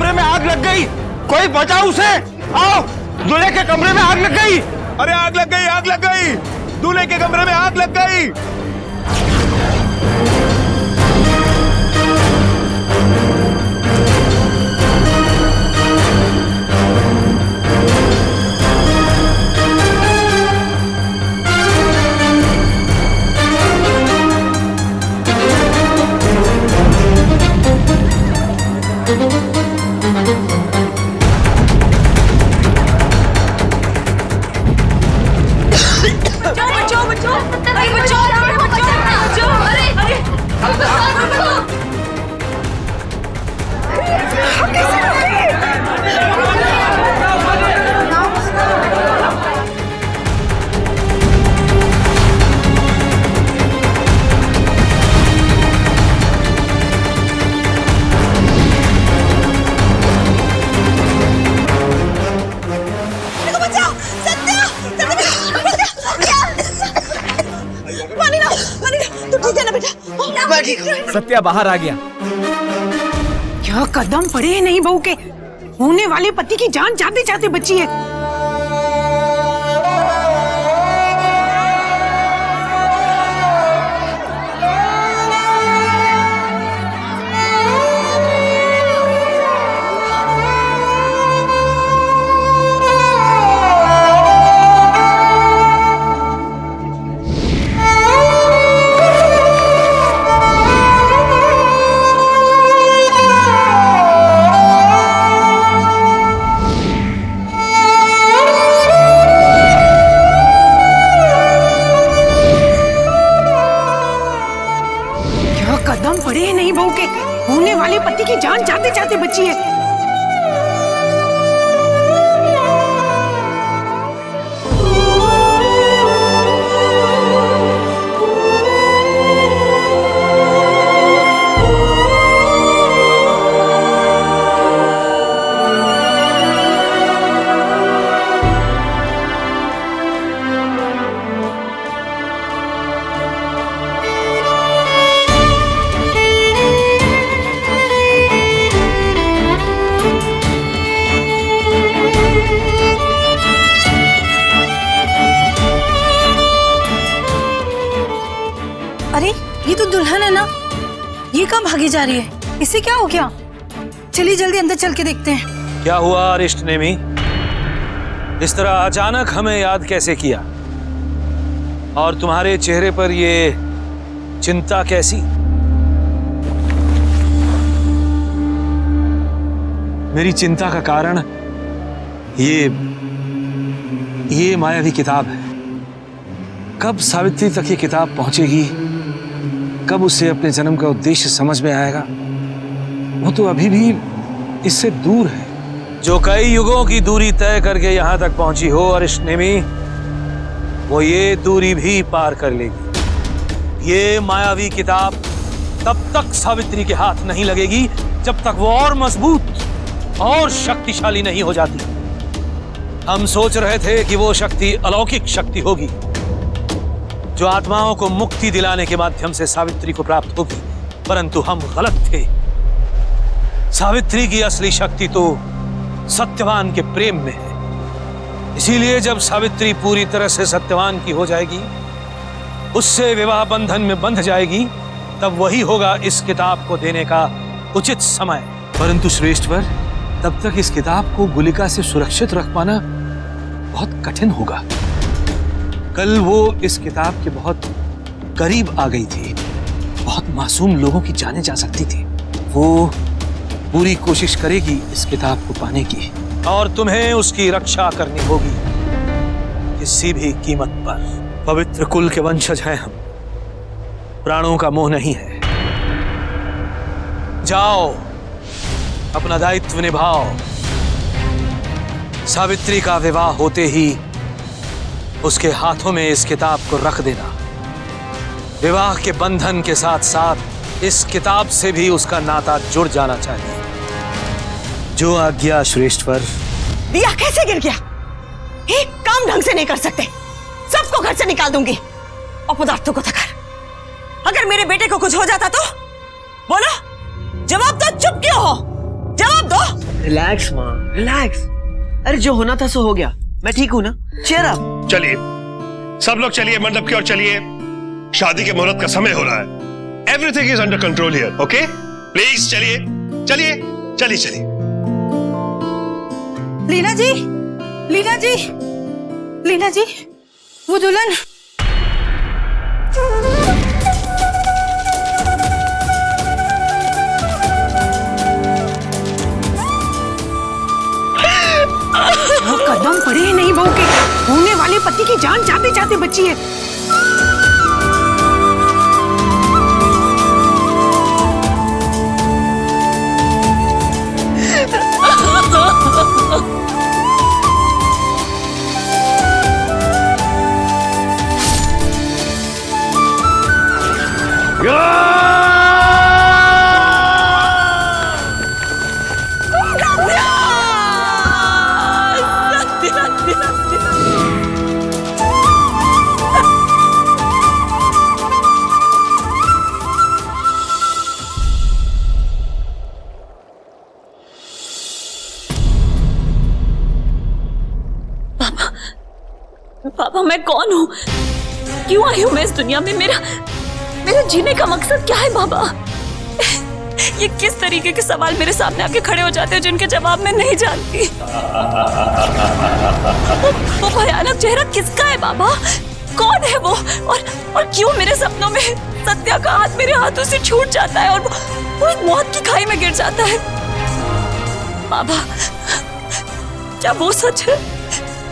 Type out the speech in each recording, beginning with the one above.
कमरे में आग लग गई, कोई बचाओ उसे। आओ, दूल्हे के कमरे में आग लग गई। अरे आग लग गई, आग लग गई, दूल्हे के कमरे में आग लग गई। सत्या बाहर आ गया। क्या कदम पड़े हैं नहीं बहू के, होने वाले पति की जान जाते जाते बची है। कदम पड़े हैं नहीं बहू के, होने वाले पति की जान जाते जाते बची है। अरे ये तो दुल्हन है ना, ये कहाँ भागी जा रही है? इसे क्या हो गया? चलिए जल्दी अंदर चल के देखते हैं। क्या हुआ अरिष्ट नेमी? इस तरह अचानक हमें याद कैसे किया? और तुम्हारे चेहरे पर ये चिंता कैसी? मेरी चिंता का कारण ये मायावी किताब है। कब सावित्री तक ये किताब पहुंचेगी, कब उसे अपने जन्म का उद्देश्य समझ में आएगा, वो तो अभी भी इससे दूर है। जो कई युगों की दूरी तय करके यहां तक पहुंची हो अरिष्ट नेमी, वो ये दूरी भी पार कर लेगी। ये मायावी किताब तब तक सावित्री के हाथ नहीं लगेगी जब तक वो और मजबूत और शक्तिशाली नहीं हो जाती। हम सोच रहे थे कि वो शक्ति अलौकिक शक्ति होगी जो आत्माओं को मुक्ति दिलाने के माध्यम से सावित्री को प्राप्त होगी, परंतु हम गलत थे। सावित्री की असली शक्ति तो सत्यवान के प्रेम में है। इसीलिए जब सावित्री पूरी तरह से सत्यवान की हो जाएगी, उससे विवाह बंधन में बंध जाएगी, तब वही होगा इस किताब को देने का उचित समय। परंतु श्रेष्ठवर, तब तक इस किताब को गुलिका से सुरक्षित रख पाना बहुत कठिन होगा। कल वो इस किताब के बहुत करीब आ गई थी, बहुत मासूम लोगों की जानें जा सकती थी। वो पूरी कोशिश करेगी इस किताब को पाने की, और तुम्हें उसकी रक्षा करनी होगी किसी भी कीमत पर। पवित्र कुल के वंशज हैं हम, प्राणों का मोह नहीं है। जाओ, अपना दायित्व निभाओ। सावित्री का विवाह होते ही उसके हाथों में इस किताब को रख देना। विवाह के बंधन के साथ साथ इस किताब से भी उसका नाता जुड़ जाना चाहिए। जो आज्ञा श्रेष्ठवर। दिया कैसे गिर गया? एक काम ढंग से नहीं कर सकते, सबको घर से निकाल दूंगी और पदार्थों को तक। अगर मेरे बेटे को कुछ हो जाता तो बोलो, जवाब तो चुप क्यों हो? जवाब दो। रिलैक्स माँ, रिलैक्स। अरे जो होना था सो हो गया, मैं ठीक हूँ ना, चेयर अप। चलिए सब लोग चलिए, मंडप की ओर चलिए, शादी के मुहूर्त का समय हो रहा है। Everything is under control here, okay? Please चलिए चलिए चलिए चलिए। लीना जी, लीना जी, लीना जी, वो दुल्हन। वो कदम पड़े ही नहीं बहू के, होने वाले पति की जान जाते जाते बची है। पापा मैं कौन हूँ, क्यों आई हूँ मैं इस दुनिया में, मेरा जीने का मकसद क्या है बाबा? ये किस तरीके के सवाल मेरे सामने आके खड़े हो जाते हैं जिनके जवाब मैं नहीं जानती। वो भयानक चेहरा किसका है बाबा? कौन है वो? और क्यों मेरे सपनों में सत्या का हाथ मेरे हाथों से छूट जाता है और वो एक मौत की खाई में गिर जाता है? बाबा क्या वो सच है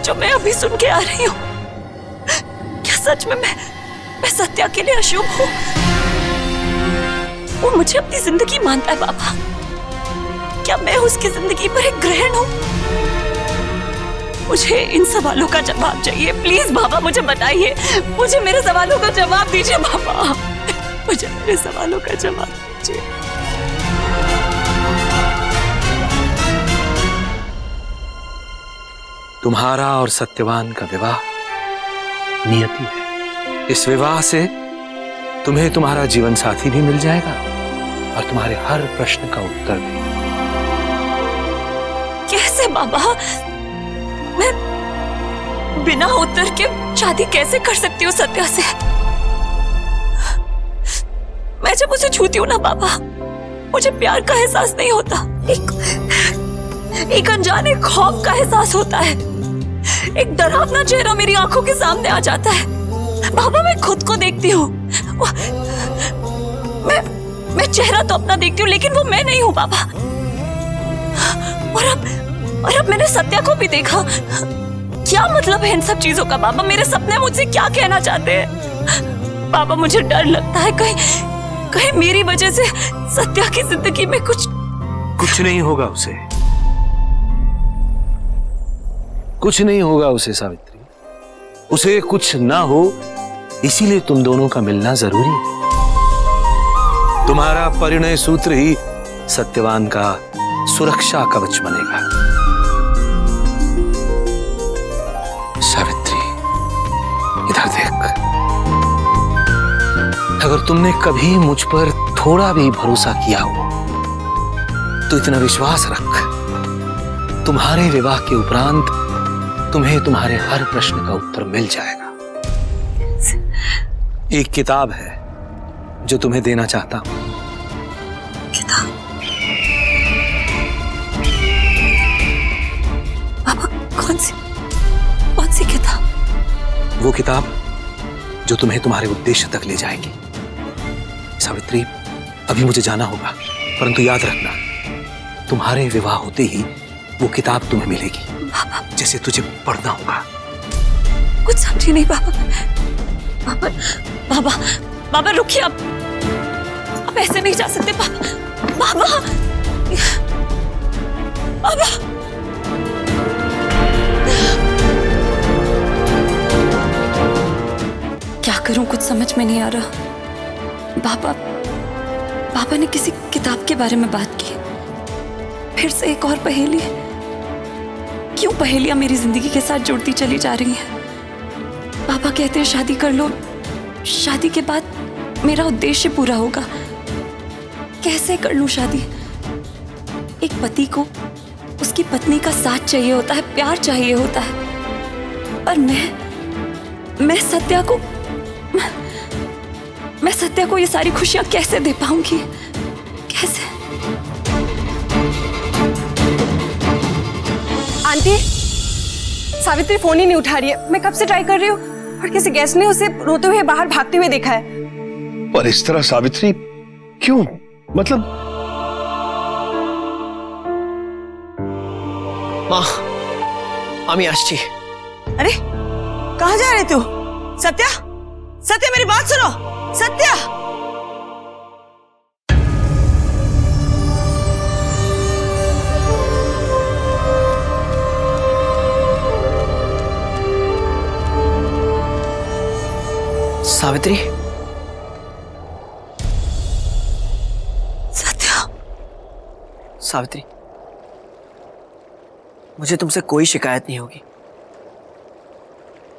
जो मैं अभी सुन के आ रही हूँ? क्या सच में मैं सत्या के लिए अशुभ हूँ? वो मुझे अपनी जिंदगी मानता है बाबा, क्या मैं उसकी जिंदगी पर एक ग्रहण हूँ? मुझे इन सवालों का जवाब चाहिए, प्लीज बाबा मुझे बताइए, मुझे मेरे सवालों का जवाब दीजिए बाबा, मुझे मेरे सवालों का जवाब दीजिए। तुम्हारा और सत्यवान का विवाह नियति है। इस विवाह से तुम्हें तुम्हारा जीवन साथी भी मिल जाएगा और तुम्हारे हर प्रश्न का उत्तर भी। कैसे बाबा? मैं बिना उत्तर के शादी कैसे कर सकती हूँ सत्या से? मैं जब उसे छूती हूँ ना बाबा, मुझे प्यार का एहसास नहीं होता, एक अनजाने खौफ का एहसास होता है, एक डरावना चेहरा मेरी आंखों के सामने आ जाता है। बाबा मैं खुद को देखती हूँ, मैं चेहरा तो अपना देखती हूँ लेकिन वो मैं नहीं हूँ बाबा। और अब मैंने सत्या को भी देखा। क्या मतलब है इन सब चीजों का बाबा? मेरे सपने मुझसे क्या कहना चाहते हैं बाबा? मुझे डर लगता है कहीं मेरी वजह से सत्या की जिंदगी में कुछ नहीं होगा उसे, कुछ नहीं होगा उसे सावित्री, उसे कुछ ना हो इसीलिए तुम दोनों का मिलना जरूरी है। तुम्हारा परिणय सूत्र ही सत्यवान का सुरक्षा कवच बनेगा। सावित्री इधर देख, अगर तुमने कभी मुझ पर थोड़ा भी भरोसा किया हो तो इतना विश्वास रख, तुम्हारे विवाह के उपरांत तुम्हें तुम्हारे हर प्रश्न का उत्तर मिल जाएगा। एक किताब है जो तुम्हें देना चाहता हूं। किताब? बाबा कौन सी किताब? वो किताब जो तुम्हें तुम्हारे उद्देश्य तक ले जाएगी। सावित्री अभी मुझे जाना होगा, परंतु याद रखना तुम्हारे विवाह होते ही वो किताब तुम्हें मिलेगी, जैसे तुझे पढ़ना होगा। कुछ समझी नहीं बाबा। बाबा रुकिए, आप ऐसे नहीं जा सकते बाबा। क्या करूं, कुछ समझ में नहीं आ रहा। बाबा ने किसी किताब के बारे में बात की, फिर से एक और पहेली। क्यों पहेलियां मेरी जिंदगी के साथ जुड़ती चली जा रही हैं? पापा कहते हैं शादी कर लो, शादी के बाद मेरा उद्देश्य पूरा होगा। कैसे कर लूं शादी? एक पति को उसकी पत्नी का साथ चाहिए होता है, प्यार चाहिए होता है। और मैं सत्या को ये सारी खुशियां कैसे दे पाऊंगी? कैसे? आंटी, सावित्री फोन ही नहीं उठा रही है। मैं कब से ट्राई कर रही हूँ और किसी गेस्ट ने उसे रोते हुए बाहर भागते हुए देखा है। पर इस तरह सावित्री क्यों? मतलब माँ, आमी आश्ची। अरे कहाँ जा रहे तू? सत्या, सत्या मेरी बात सुनो। सत्या, सावित्री, सत्या, सावित्री, मुझे तुमसे कोई शिकायत नहीं होगी,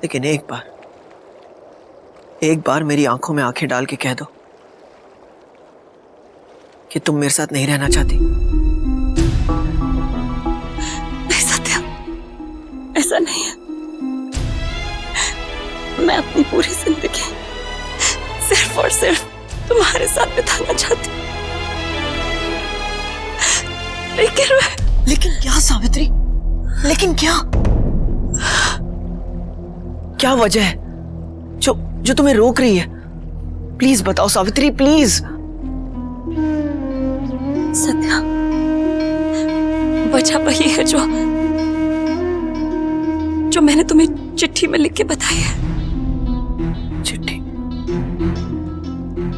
लेकिन एक बार मेरी आंखों में आंखें डाल के कह दो कि तुम मेरे साथ नहीं रहना चाहती। नहीं सत्या, ऐसा नहीं है। मैं अपनी पूरी जिंदगी सिर्फ और सिर्फ तुम्हारे साथ बिताना चाहती हूँ। लेकिन क्या सावित्री? लेकिन क्या? क्या वजह है जो तुम्हें रोक रही है? प्लीज बताओ सावित्री, प्लीज। सत्या, वजह वही है जो मैंने तुम्हें चिट्ठी में लिख के बताई है। चिट्ठी?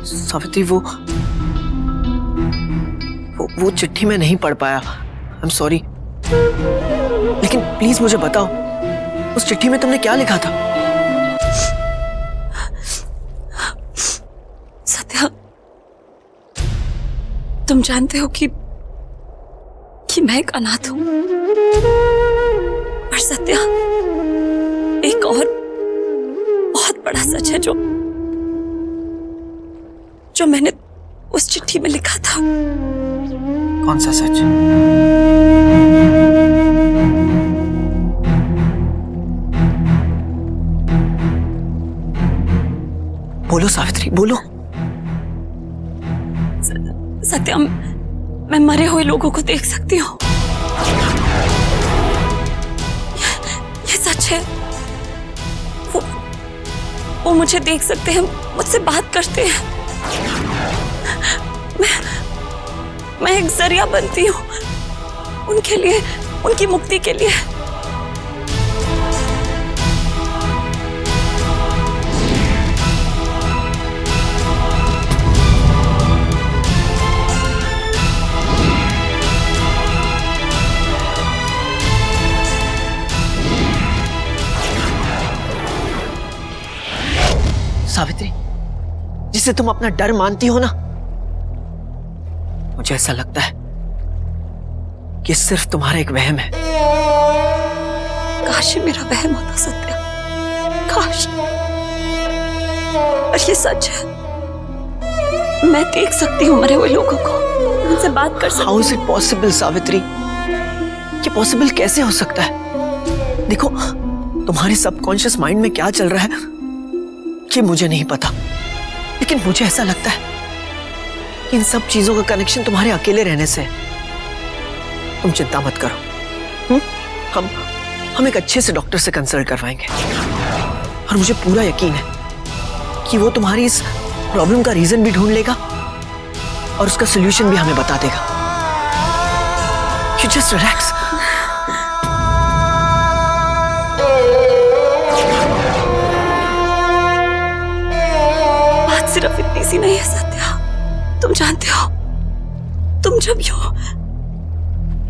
सावित्री, वो चिट्ठी मैं नहीं पढ़ पाया। आई एम सॉरी, लेकिन प्लीज मुझे बताओ, उस चिट्ठी में तुमने क्या लिखा था? सत्या, तुम जानते हो कि मैं एक अनाथ हूं। और सत्या, एक और बहुत बड़ा सच है जो मैंने उस चिट्ठी में लिखा था। कौन सा सच? बोलो सावित्री, बोलो। सत्या, मैं मरे हुए लोगों को देख सकती हूँ। ये सच है। वो मुझे देख सकते हैं, मुझसे बात करते हैं। मैं एक जरिया बनती हूँ उनके लिए, उनकी मुक्ति के लिए। सावित्री, जिसे तुम अपना डर मानती हो ना, मुझे ऐसा लगता है कि सिर्फ तुम्हारा एक वहम है। काश ये मेरा वहम होता सत्या, काश। और ये सच है। मैं देख सकती हूँ मरे हुए लोगों को, उनसे बात कर सकती हूँ। How is it possible Savitri? ये पॉसिबल कैसे हो सकता है? देखो, तुम्हारे सबकॉन्शियस माइंड में क्या चल रहा है ये मुझे नहीं पता, लेकिन मुझे ऐसा लगता है इन सब चीजों का कनेक्शन तुम्हारे अकेले रहने से है। तुम चिंता मत करो, हम एक अच्छे से डॉक्टर से कंसल्ट करवाएंगे, और मुझे पूरा यकीन है कि वो तुम्हारी इस प्रॉब्लम का रीजन भी ढूंढ लेगा और उसका सॉल्यूशन भी हमें बता देगा। You just relax. बात सिर्फ इतनी सी नहीं है सत्या, तुम जानते हो, तुम जब यूं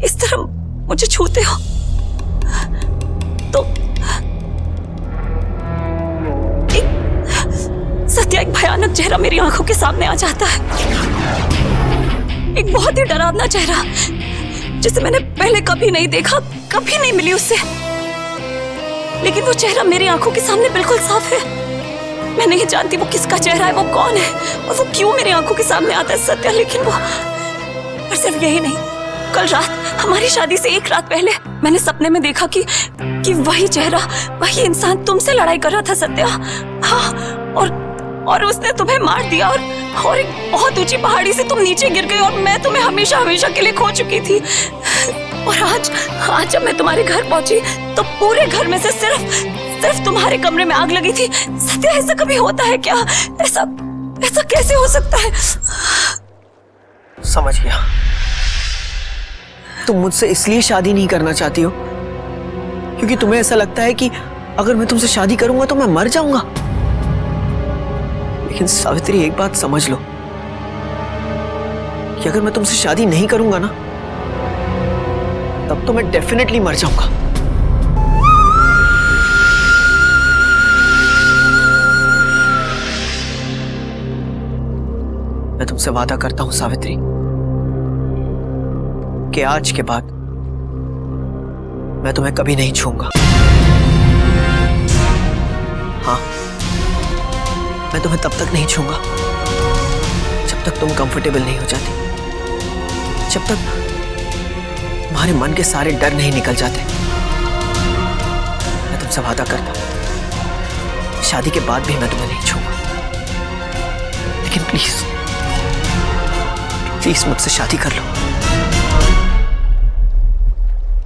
इस तरह मुझे छूते हो तो सत्या, एक भयानक चेहरा मेरी आंखों के सामने आ जाता है। एक बहुत ही डरावना चेहरा जिसे मैंने पहले कभी नहीं देखा, कभी नहीं मिली उससे, लेकिन वो चेहरा मेरी आंखों के सामने बिल्कुल साफ है। मैं नहीं जानती वो किसका चेहरा है, वो कौन है और वो क्यों मेरी आंखों के सामने आता है सत्या, लेकिन वो, और सिर्फ यही नहीं, कल रात हमारी शादी से एक रात पहले मैंने सपने में देखा कि वही चेहरा, वही इंसान तुमसे लड़ाई कर रहा था सत्या। हाँ, और उसने तुम्हें मार दिया और एक बहुत ऊंची पहाड़ी से तुम नीचे गिर गई और मैं तुम्हें हमेशा हमेशा के लिए खो चुकी थी। और आज जब मैं तुम्हारे घर पहुंची तो पूरे घर में से सिर्फ तुम्हारे कमरे में आग लगी थी। सत्या, ऐसा कभी होता है क्या? ऐसा कैसे हो सकता है? समझ गया। तुम मुझसे इसलिए शादी नहीं करना चाहती हो क्योंकि तुम्हें ऐसा लगता है कि अगर मैं तुमसे शादी करूंगा तो मैं मर जाऊंगा। लेकिन सावित्री, एक बात समझ लो कि अगर मैं तुमसे शादी नहीं करूंगा ना, तब तो मैं डेफिनेटली मर जाऊंगा। मैं तुमसे वादा करता हूं सावित्री कि आज के बाद मैं तुम्हें कभी नहीं छूऊंगा। हाँ, मैं तुम्हें तब तक नहीं छूऊंगा जब तक तुम कंफर्टेबल नहीं हो जाती, जब तक तुम्हारे मन के सारे डर नहीं निकल जाते। मैं तुमसे वादा करता हूं शादी के बाद भी मैं तुम्हें नहीं छूऊंगा। लेकिन प्लीज मुझसे शादी कर लो।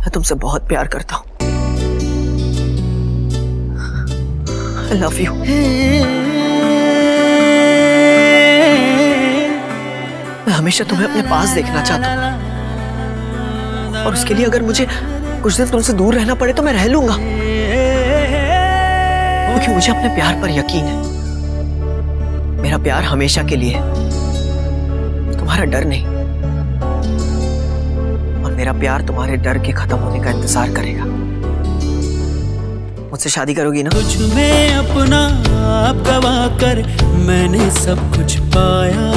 मैं तुमसे बहुत प्यार करता हूं। I love you. मैं हमेशा तुम्हें अपने पास देखना चाहता हूं और उसके लिए अगर मुझे कुछ दिन तुमसे दूर रहना पड़े तो मैं रह लूंगा, क्योंकि मुझे अपने प्यार पर यकीन है। मेरा प्यार हमेशा के लिए है, तुम्हारा डर नहीं। और मेरा प्यार तुम्हारे डर के खत्म होने का इंतजार करेगा। मुझसे शादी करोगी ना? कुछ में अपना आप गवा कर मैंने सब कुछ पाया।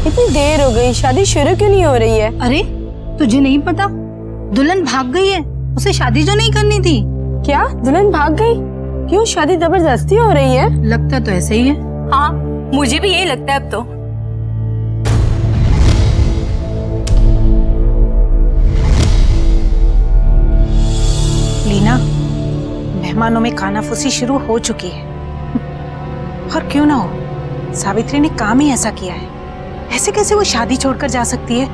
इतनी देर हो गई, शादी शुरू क्यों नहीं हो रही है? अरे तुझे नहीं पता, दुल्हन भाग गई है, उसे शादी जो नहीं करनी थी। क्या दुल्हन भाग गई? क्यों, शादी जबरदस्ती हो रही है? लगता तो ऐसे ही है। हाँ, मुझे भी यही लगता है अब तो। लीना, मेहमानों में खानाफूसी शुरू हो चुकी है। और क्यों ना हो, सावित्री ने काम ही ऐसा किया है। ऐसे कैसे वो शादी छोड़कर जा सकती है?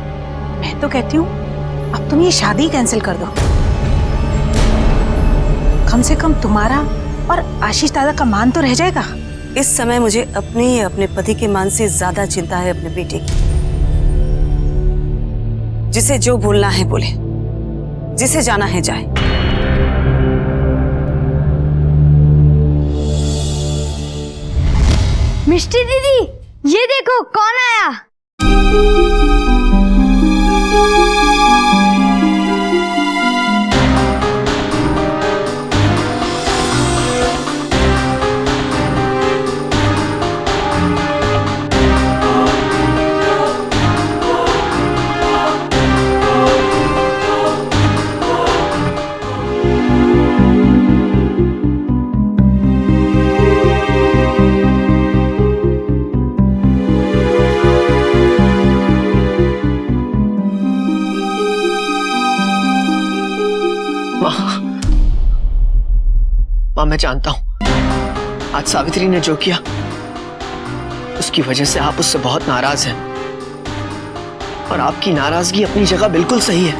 मैं तो कहती हूँ अब तुम ये शादी कैंसिल कर दो। कम से कम तुम्हारा और आशीष दादा का मान तो रह जाएगा। इस समय मुझे अपने पति के मान से ज्यादा चिंता है अपने बेटे की। जिसे जो बोलना है बोले, जिसे जाना है जाए। मिष्टी दीदी, ये देखो कौन आया। माँ, मैं जानता हूं आज सावित्री ने जो किया उसकी वजह से आप उससे बहुत नाराज हैं और आपकी नाराजगी अपनी जगह बिल्कुल सही है।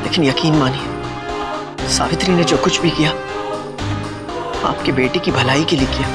लेकिन यकीन मानिए, सावित्री ने जो कुछ भी किया आपके बेटे की भलाई के लिए किया।